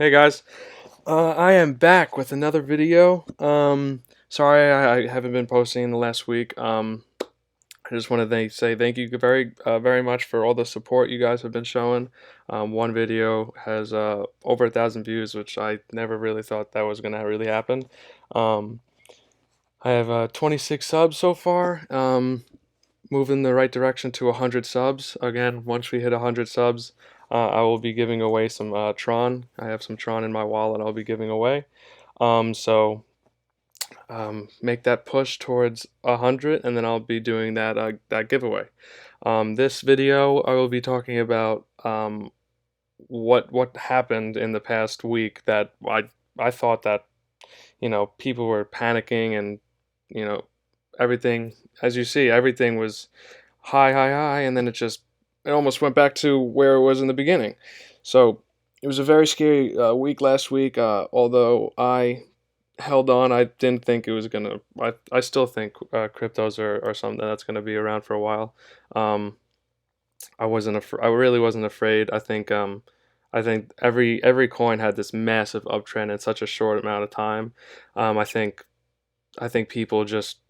Hey guys, I am back with another video. Sorry I haven't been posting in the last week. I just want to say thank you very much for all the support you guys have been showing. One video has over 1,000 views, which I never really thought that was gonna really happen. Um, I have 26 subs so far. Moving in the right direction to 100 subs. Again, once we hit 100 subs, I will be giving away some Tron. I have some Tron in my wallet I'll be giving away. So make that push towards 100, and then I'll be doing that giveaway. This video, I will be talking about what happened in the past week that I thought that people were panicking and you know everything. As you see, everything was high, and then it almost went back to where it was in the beginning. So it was a very scary week last week. Although I held on, I didn't think it was gonna. I still think cryptos are something that's gonna be around for a while. Um, I really wasn't afraid. I think every coin had this massive uptrend in such a short amount of time. I think people just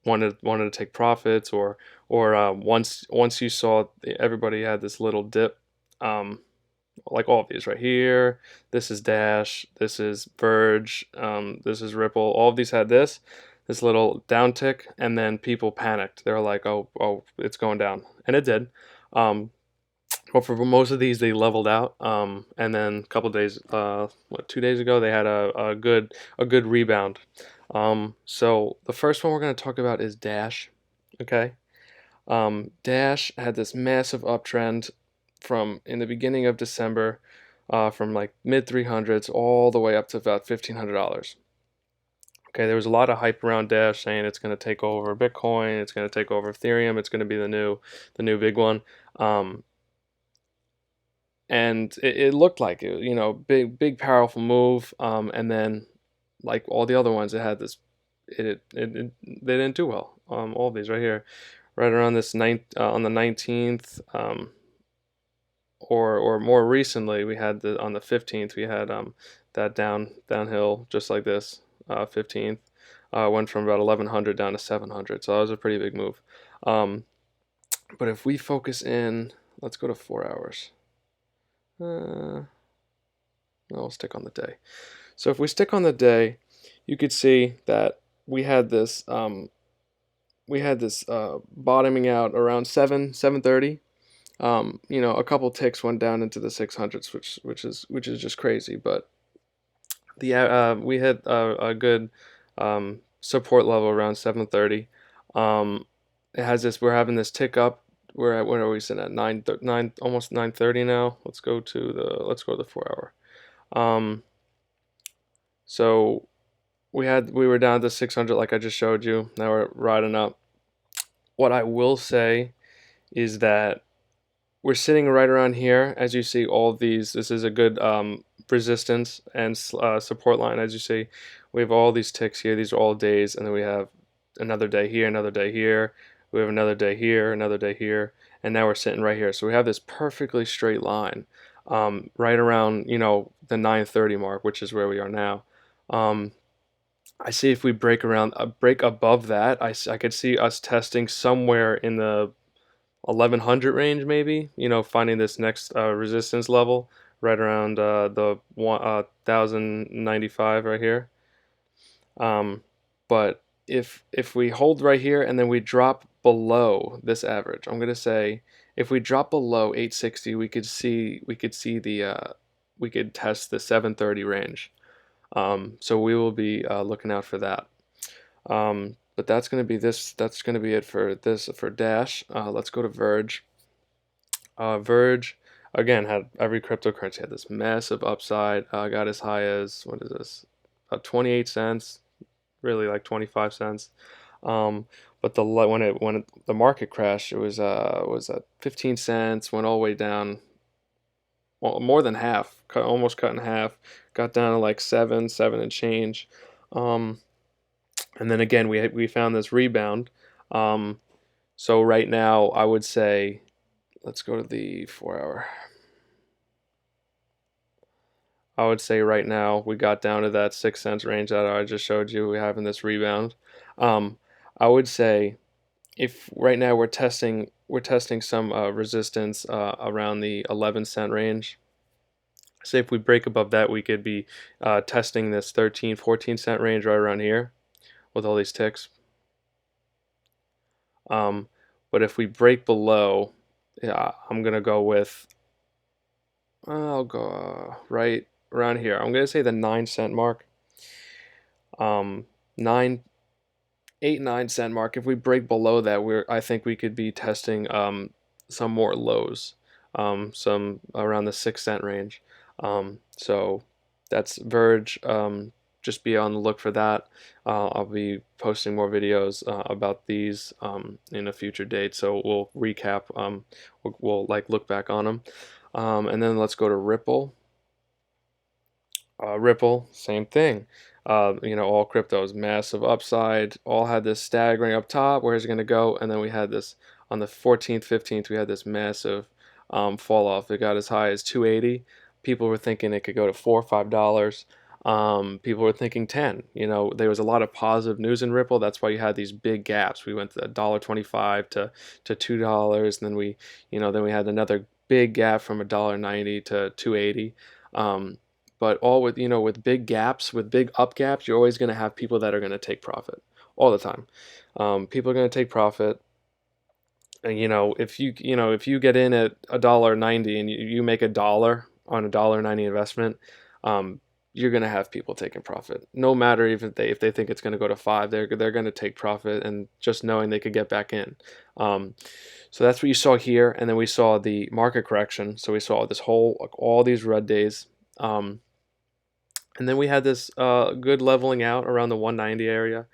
wanted to take profits, or once you saw everybody had this little dip, like all of these right here. This is Dash, this is Verge, this is Ripple. All of these had this little downtick, and then people panicked. They were like, oh, it's going down, and it did. Um, but for most of these, they leveled out. And then a couple days, 2 days ago, they had a good rebound. So the first one we're going to talk about is Dash. Okay. Dash had this massive uptrend from in the beginning of December, from like mid 300s all the way up to about $1,500. Okay, there was a lot of hype around Dash saying it's going to take over Bitcoin, it's going to take over Ethereum, it's going to be the new big one. Um, and it looked like it, big powerful move. And then like all the other ones, it had this, they didn't do well. All of these right here, right around this on the 19th, or more recently, we had on the 15th, we had that downhill just like this. 15th went from about 1100 down to 700, so that was a pretty big move. Um, but if we focus in, let's go to 4 hours. I'll stick on the day. So if we stick on the day, you could see that we had this bottoming out around 7:30. A couple ticks went down into the 600s, which is just crazy. But we hit a good support level around 7:30. It has this. We're having this tick up. We're at, what are we sitting at, 9 almost 9:30 now. Let's go to the 4 hour. So we were down to 600 like I just showed you. Now we're riding up. What I will say is that we're sitting right around here. As you see, all of these, this is a good resistance and support line. As you see, we have all these ticks here. These are all days, and then we have another day here, another day here. We have another day here, another day here, and now we're sitting right here. So we have this perfectly straight line, right around the 9:30 mark, which is where we are now. Um, I see if we break above that, I could see us testing somewhere in the 1100 range, maybe. Finding this next resistance level right around the 1095 right here. But if we hold right here and then we drop below this average, I'm gonna say if we drop below 860, we could see we could test the 730 range. So we will be looking out for that. But that's gonna be this. That's gonna be it for Dash. Let's go to Verge. Verge again had every cryptocurrency had this massive upside. Got as high as, what is this? 28 cents, really like 25 cents. But the market crashed, it was at 15 cents. Went all the way down, well, more than half, almost cut in half. Got down to like seven and change. Um, and then again we found this rebound. So right now I would say, let's go to the 4 hour. I would say right now we got down to that 6 cents range that I just showed you. We're having this rebound. Um, I would say if right now we're testing some resistance around the 11 cent range. Say if we break above that, we could be testing this 13, 14 cent range right around here with all these ticks. Um, but if we break below, yeah, I'm gonna go with I'll go right around here. I'm gonna say the 9 cent mark. Nine, 8, 9 cent mark. If we break below that, I think we could be testing some more lows, some around the 6 cent range. So that's Verge. Just be on the look for that. I'll be posting more videos about these in a future date. So we'll recap. We'll like look back on them, and then let's go to Ripple. Ripple, same thing. All cryptos, massive upside, all had this staggering up top. Where's it going to go? And then we had this on the 14th, 15th, we had this massive fall off. It got as high as 280. People were thinking it could go to $4 or $5. People were thinking 10. There was a lot of positive news in Ripple. That's why you had these big gaps. We went to $1.25 to $2, and then we had another big gap from $1.90 to 280. But all with big gaps, with big up gaps, you're always going to have people that are going to take profit all the time. People are going to take profit. And if you get in at $1.90 and you make $1 on $1.90 investment, you're going to have people taking profit. No matter if they think it's going to go to 5, they're going to take profit, and just knowing they could get back in. So that's what you saw here, and then we saw the market correction. So we saw this all these red days. And then we had this good leveling out around the 190 area.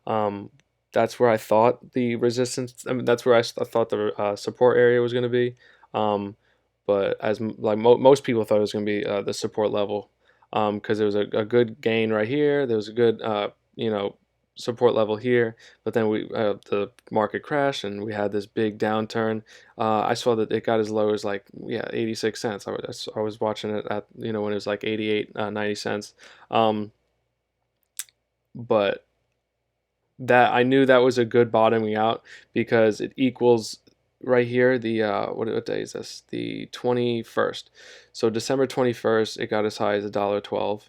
Um, that's where I thought the resistance. I mean, that's where I thought the support area was going to be. Um, but like most people thought it was going to be the support level, because there was a good gain right here. There was a good support level here, but then the market crashed and we had this big downturn. I saw that it got as low as like 86 cents. I was watching it at when it was like 88 90 cents. Um, but that I knew that was a good bottoming out, because it equals right here the what day is this? The 21st. So December 21st, it got as high as $1.12,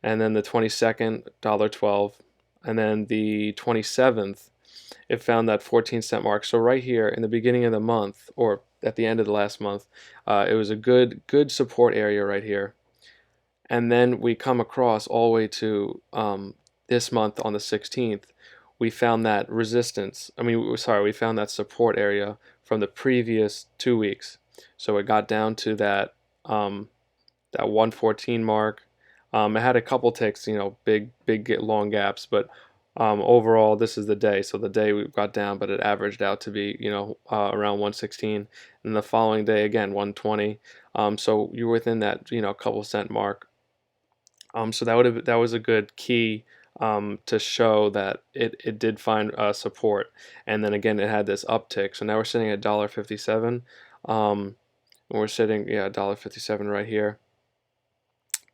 and then the 22nd, $1.12, and then the 27th, it found that 14 cent mark. So right here in the beginning of the month, or at the end of the last month, it was a good support area right here. And then we come across all the way to this month on the 16th. We found that resistance. I mean, sorry, we found that support area from the previous 2 weeks. So it got down to that 114 mark. It had a couple ticks, big long gaps, but overall this is the day. So the day we got down, but it averaged out to be around 116, and the following day again 120. So you're within that couple cent mark. So that was a good key to show that it did find support, and then again it had this uptick. So now we're sitting at $1.57. And we're sitting $1.57 right here.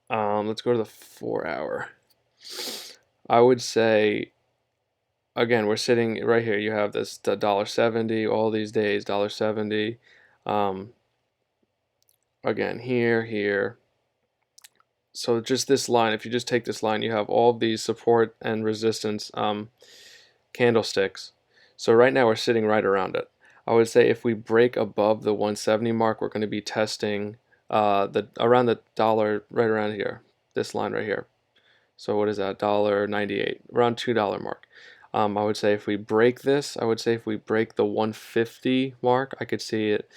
Let's go to the 4 hour. I would say again we're sitting right here. You have this the $1.70 all these days, $1.70. Again here. So just this line, if you just take this line, you have all of these support and resistance candlesticks. So right now we're sitting right around it. I would say if we break above the 170 mark, we're going to be testing around the dollar, right around here, this line right here. So what is that? $1.98, around $2 mark. I would say if we break this, I would say if we break the 150 mark, I could see it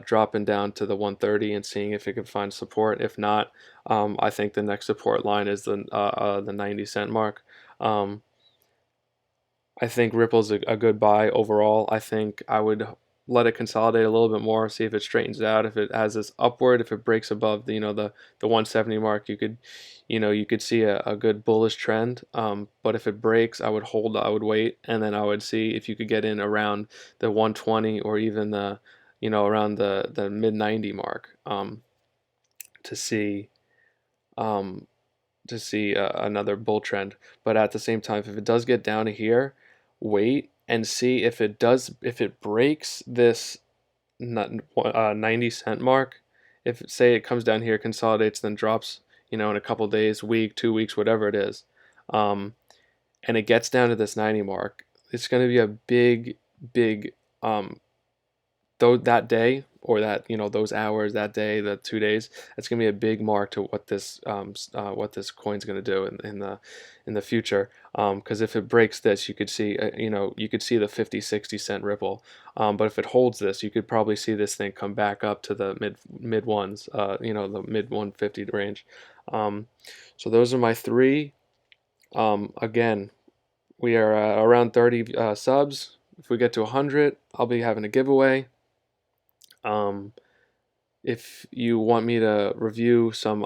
dropping down to the 130 and seeing if it could find support. If not, I think the next support line is the 90 cent mark. I think Ripple's a good buy overall. I think I would let it consolidate a little bit more, see if it straightens out. If it has this upward, if it breaks above the 170 mark, you could see a good bullish trend. But if it breaks, I would hold, I would wait, and then I would see if you could get in around the 120 or even around the mid 90 mark, to see um, to see another bull trend. But at the same time, if it does get down to here, wait and see if it breaks this 90 cent mark. If say it comes down here, consolidates, then drops, in a couple days, week, 2 weeks, whatever it is, um, and it gets down to this 90 mark, it's going to be a big, big, though that day, or that, those hours, that day, the 2 days, that's gonna be a big mark to what this coin's gonna do in the future. Because if it breaks this, you could see, you could see the 50-60 cent ripple. But if it holds this, you could probably see this thing come back up to the mid ones, the mid 150 range. Um, so those are my three. Again, we are around 30 subs. If we get to 100, I'll be having a giveaway. Um, if you want me to review some,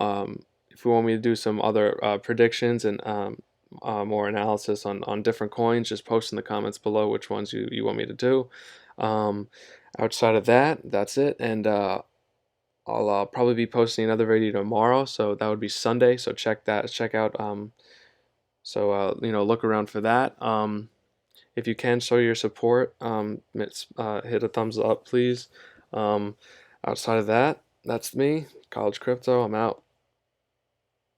if you want me to do some other predictions and more analysis on different coins, just post in the comments below which ones you want me to do. Um, Outside of that, that's it. And I'll probably be posting another video tomorrow, so that would be Sunday. So check out. Look around for that. If you can show your support, hit a thumbs up, please. Um, Outside of that, that's me, College Crypto. I'm out.